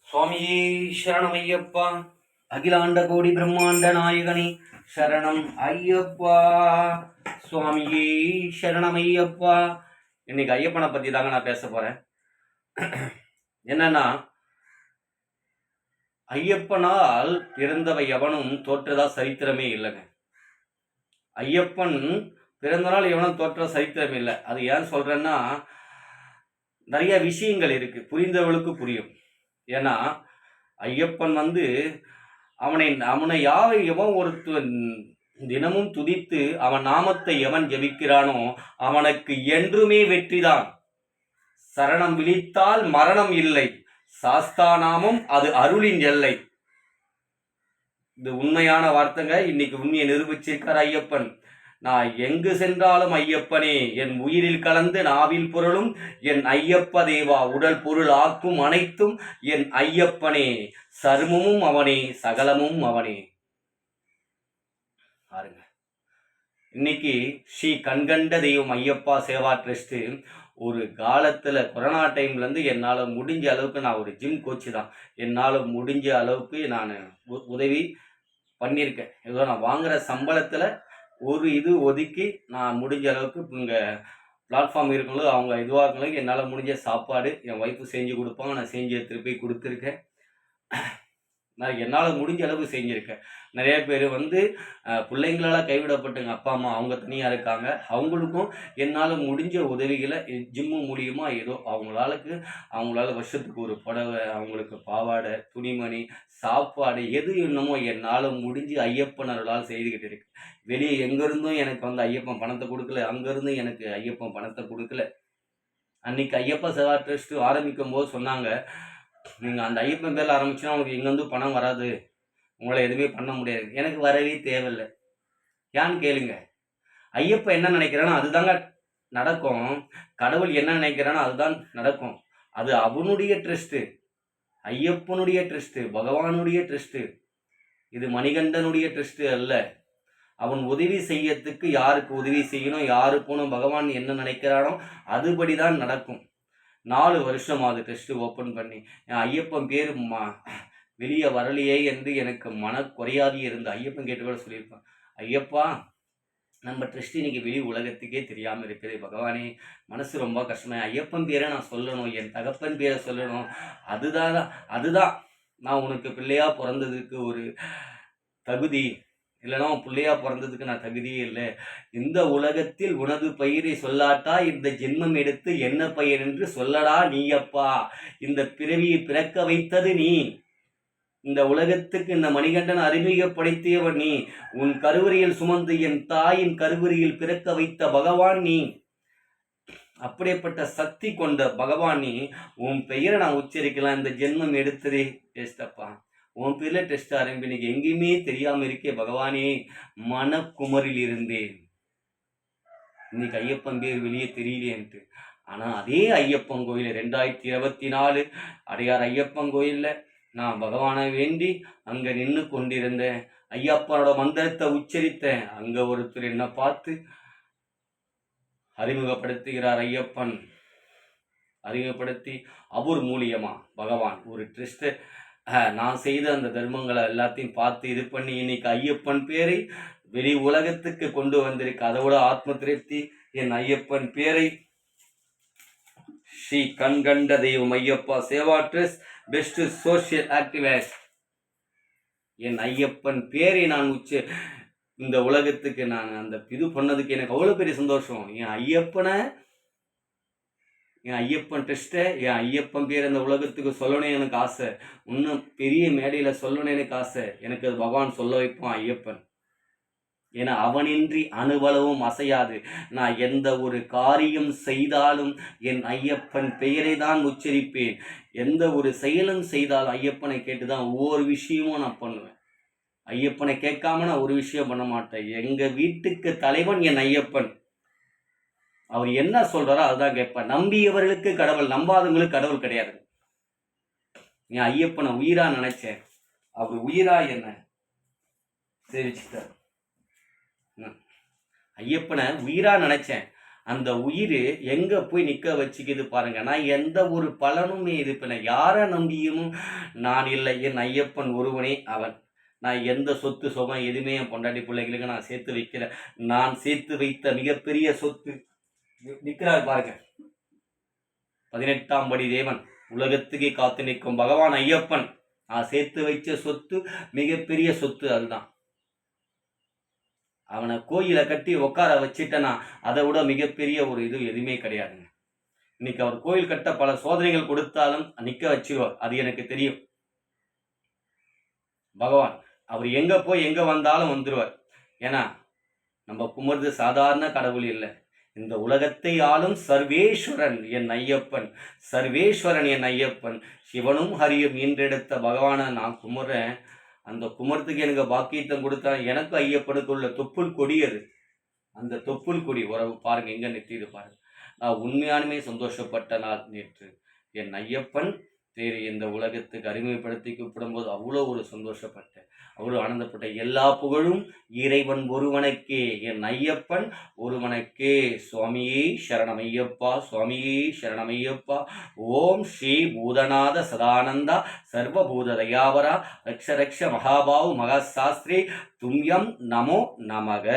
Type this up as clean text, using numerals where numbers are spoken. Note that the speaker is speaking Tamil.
சுவாமியே சரணம் ஐயப்பா. அகிலாண்ட கோடி பிரம்மாண்ட நாயகனே சரணம் ஐயப்பா. சுவாமியே சரணம் ஐயப்பா. இன்னைக்கு ஐயப்பனை பத்தி தாங்க நான் பேச போறேன். என்னன்னா, ஐயப்பனால் பிறந்தவை எவனும் தோற்றதா சரித்திரமே இல்லைங்க. ஐயப்பன் பிறந்தநாள் எவனும் தோற்ற சரித்திரமே இல்லை. அது ஏன் சொல்றேன்னா, நிறைய விஷயங்கள் இருக்கு, புரிந்தவளுக்கு புரியும். ஏன்னா ஐயப்பன் அவனை யாவை எவன் ஒருத்தன் தினமும் துதித்து அவன் நாமத்தை எவன் ஜபிக்கிறானோ அவனுக்கு என்றுமே வெற்றிதான். சரணம் விழித்தால் மரணம் இல்லை, சாஸ்தா நாமம் அது அருளின் எல்லை. இது உண்மையான வார்த்தைங்க. இன்னைக்கு உண்மையை நிரூபிச்சிருக்கார் ஐயப்பன். நான் எங்கு சென்றாலும் ஐயப்பனே, என் உயிரில் கலந்து நாவில் பொருளும் என் ஐயப்ப தேவா, உடல் பொருள் ஆக்கும் அனைத்தும் என் ஐயப்பனே, சருமமும் அவனே சகலமும் அவனே. பாருங்க, இன்னைக்கு ஸ்ரீ கண்கண்ட தெய்வம் ஐயப்பா சேவா ட்ரஸ்ட் ஒரு காலத்துல கொரோனா டைம்ல இருந்து என்னால் முடிஞ்ச அளவுக்கு, நான் ஒரு ஜிம் கோச்சு தான், என்னால் முடிஞ்ச அளவுக்கு நான் உதவி பண்ணியிருக்கேன். ஏதோ நான் வாங்குற சம்பளத்துல ஒரு இது ஒதுக்கி நான் முடிஞ்ச அளவுக்கு இங்கே பிளாட்ஃபார்ம் இருக்கணும், அவங்க இதுவாக இருக்கணும், என்னால் முடிஞ்ச சாப்பாடு என் ஒய்ஃபு செஞ்சு கொடுப்பாங்க, நான் செஞ்சு எடுத்துகிட்டு போய் கொடுத்துருக்கேன். நான் என்னால் முடிஞ்ச அளவுக்கு செஞ்சுருக்கேன். நிறைய பேர் பிள்ளைங்களால் கைவிடப்பட்டங்க அப்பா அம்மா, அவங்க தனியாக இருக்காங்க. அவங்களுக்கும் என்னால் முடிஞ்ச உதவிகளை ஜிம்மு மூலியமாக ஏதோ அவங்களால வருஷத்துக்கு ஒரு புடவை, அவங்களுக்கு பாவாடை, துணிமணி, சாப்பாடு, எது என்னமோ என்னால் முடிஞ்சு ஐயப்பனர்களால் செய்துக்கிட்டு இருக்கு. வெளியே எங்கேருந்தும் எனக்கு ஐயப்பன் பணத்தை கொடுக்கல, அங்கேருந்தும் எனக்கு ஐயப்பன் பணத்தை கொடுக்கல. அன்னைக்கு ஐயப்பா சேவா ட்ரஸ்ட் ஆரம்பிக்கும் போது சொன்னாங்க, நீங்கள் அந்த ஐயப்பன் பேரில் ஆரம்பிச்சுன்னா உங்களுக்கு எங்கேருந்து பணம் வராது, உங்களை எதுவுமே பண்ண முடியாது. எனக்கு வரவே தேவையில்லை. ஏன்னு கேளுங்க, ஐயப்பன் என்ன நினைக்கிறானோ அதுதாங்க நடக்கும். கடவுள் என்ன நினைக்கிறானோ அதுதான் நடக்கும். அது அவனுடைய ட்ரஸ்ட்டு, ஐயப்பனுடைய ட்ரஸ்ட்டு, பகவானுடைய ட்ரஸ்ட்டு. இது மணிகண்டனுடைய ட்ரஸ்ட்டு அல்ல. அவன் உதவி செய்யறதுக்கு யாருக்கு உதவி செய்யணும், யாரு போகணும், பகவான் என்ன நினைக்கிறானோ அதுபடிதான் நடக்கும். 4 வருஷம் அது டெஸ்ட் ஓப்பன் பண்ணி என் ஐயப்பன் பேர் வெளியே வரலையே என்று எனக்கு மன குறையாதி இருந்து ஐயப்பன் கேட்டு கூட சொல்லியிருப்பான், ஐயப்பா நம்ம ட்ரெஸ்ட் இன்னைக்கு வெளி உலகத்துக்கே தெரியாமல் இருக்குது பகவானே, மனசு ரொம்ப கஷ்டமே, ஐயப்பன் பேரை நான் சொல்லணும், என் தகப்பன் பேரை சொல்லணும், அதுதான் நான் உனக்கு பிள்ளையா பிறந்ததுக்கு ஒரு தகுதி, இல்லைனா உன் பிள்ளையா பிறந்ததுக்கு நான் தகுதியே இல்லை. இந்த உலகத்தில் உனது பயிரை சொல்லாட்டா இந்த ஜென்மம் எடுத்து என்ன பயிர் என்று சொல்லடா நீயப்பா. இந்த பிறவியை பிறக்க வைத்தது நீ, இந்த உலகத்துக்கு இந்த மணிகண்டன் அறிமுகப்படுத்தியவன் நீ, உன் கருவறையில் சுமந்து என் தாயின் கருவறையில் பிறக்க வைத்த பகவான் நீ. அப்படிப்பட்ட சக்தி கொண்ட பகவான் நீ, உன் பெயரை நான் உச்சரிக்கலாம், இந்த ஜென்மம் எடுத்ததே டெஸ்டப்பா, உன் பேரில் டெஸ்ட் ஆரம்பி, இன்னைக்கு எங்கேயுமே தெரியாமல் இருக்கே பகவானே, மனக்குமரில் இருந்தேன். இன்னைக்கு ஐயப்பன் பேர் வெளியே தெரியலேன்ட்டு. ஆனால் அதே ஐயப்பன் கோயில் 2024 அடையார் ஐயப்பன் கோயிலில் நான் பகவானை வேண்டி அங்கே நின்று கொண்டிருந்தேன். ஐயப்பனோட மந்திரத்தை உச்சரித்தேன். அங்கே ஒருத்தர் என்ன பார்த்து அறிமுகப்படுத்துகிறார் ஐயப்பன். அறிமுகப்படுத்தி அவர் மூலியமா பகவான் ஒரு ட்ரஸ்ட், நான் செய்த அந்த தர்மங்களை எல்லாத்தையும் பார்த்து இது பண்ணி இன்னைக்கு ஐயப்பன் பேரை வெளி உலகத்துக்கு கொண்டு வந்திருக்கு. அதோட ஆத்ம திருப்தி. என் ஐயப்பன் பேரை ஸ்ரீ கண்கண்ட தெய்வம் Ayyappa Seva trust best social activist, என் ஐயப்பன் பேரை நான் இந்த உலகத்துக்கு நான் அந்த இது பண்ணதுக்கு எனக்கு அவ்வளோ பெரிய சந்தோஷம். என் ஐயப்பன் டெஸ்ட்டை, என் ஐயப்பன் பேர் அந்த உலகத்துக்கு சொல்லணும் எனக்கு ஆசை. இன்னும் பெரிய மேடையில் சொல்லணும் எனக்கு ஆசை. எனக்கு அது பகவான் சொல்ல வைப்பான் ஐயப்பன். ஏன்னா அவனின்றி அணுவளவும் அசையாது. நான் எந்த ஒரு காரியம் செய்தாலும் என் ஐயப்பன் பெயரை தான் உச்சரிப்பேன். எந்த ஒரு செயலும் செய்தாலும் ஐயப்பனை கேட்டு தான் ஒவ்வொரு விஷயமும் நான் பண்ணுவேன். ஐயப்பனை கேட்காம நான் ஒரு விஷயம் பண்ண மாட்டேன். எங்கள் வீட்டுக்கு தலைவன் என் ஐயப்பன். அவர் என்ன சொல்றாரோ அதுதான் கேட்பேன். நம்பியவர்களுக்கு கடவுள், நம்பாதவங்களுக்கு கடவுள் கிடையாது. என் ஐயப்பனை உயிரா நினைச்சேன், அவர் உயிரா என்ன தெரிவிச்சுட்டார். ஐயப்பனை உயிரா நினைச்சேன், அந்த உயிர் எங்கே போய் நிற்க வச்சுக்கிது பாருங்க. நான் எந்த ஒரு பலனுமே இருப்பேன், யாரை நம்பியும் நான் இல்லை, என் ஐயப்பன் ஒருவனே அவன். நான் எந்த சொத்து சுகம் எதுவுமே என் பொண்டாட்டி பிள்ளைகளுக்கு நான் சேர்த்து வைக்கல. நான் சேர்த்து வைத்த மிகப்பெரிய சொத்து நிற்கிறார் பாருங்க, 18ஆம் படி தேவன், உலகத்துக்கே காத்து நிற்கும் பகவான் ஐயப்பன். நான் சேர்த்து வைச்ச சொத்து மிகப்பெரிய சொத்து, அதுதான். அவனை கோயிலை கட்டி உட்கார வச்சுட்டேன்னா அதை விட மிகப்பெரிய ஒரு இது எதுவுமே கிடையாதுங்க. இன்னைக்கு அவர் கோயில் கட்ட பல சோதனைகள் கொடுத்தாலும் நிற்க வச்சிருவார், அது எனக்கு தெரியும். பகவான் அவர் எங்கே போய் எங்கே வந்தாலும் வந்துடுவார். ஏன்னா நம்ம குமர்றது சாதாரண கடவுள் இல்லை, இந்த உலகத்தை ஆளும் சர்வேஸ்வரன் என் ஐயப்பன். சர்வேஸ்வரன் என் ஐயப்பன், சிவனும் ஹரியும் ஈன்றெடுத்த பகவானை நான் குமரேன். அந்த குமரத்துக்கு எனக்கு பாக்கியத்தம் கொடுத்தா எனக்கு ஐயப்பனுக்கு உள்ள தொப்புள் கொடி அது. அந்த தொப்புள் கொடி உறவு பாருங்க எங்க நிற்கிது பாருங்க. நான் உண்மையானுமே சந்தோஷப்பட்ட நாள் நேற்று. என் ஐயப்பன் சரி இந்த உலகத்துக்கு அறிமுகப்படுத்தி கூப்பிடும்போது அவ்வளோ ஒரு சந்தோஷப்பட்டேன், அவ்வளோ ஆனந்தப்பட்ட. எல்லா புகழும் இறைவன் ஒருவனுக்கே, என் ஐயப்பன் ஒருவனுக்கே. சுவாமியே சரணமையப்பா, சுவாமியே சரணமையப்பா. ஓம் ஸ்ரீ பூதநாத சதானந்தா சர்வபூத தயாவரா ரக்ஷ ரக்ஷ மகாபாவு மகாசாஸ்திரி தும்யம் நமோ நமக.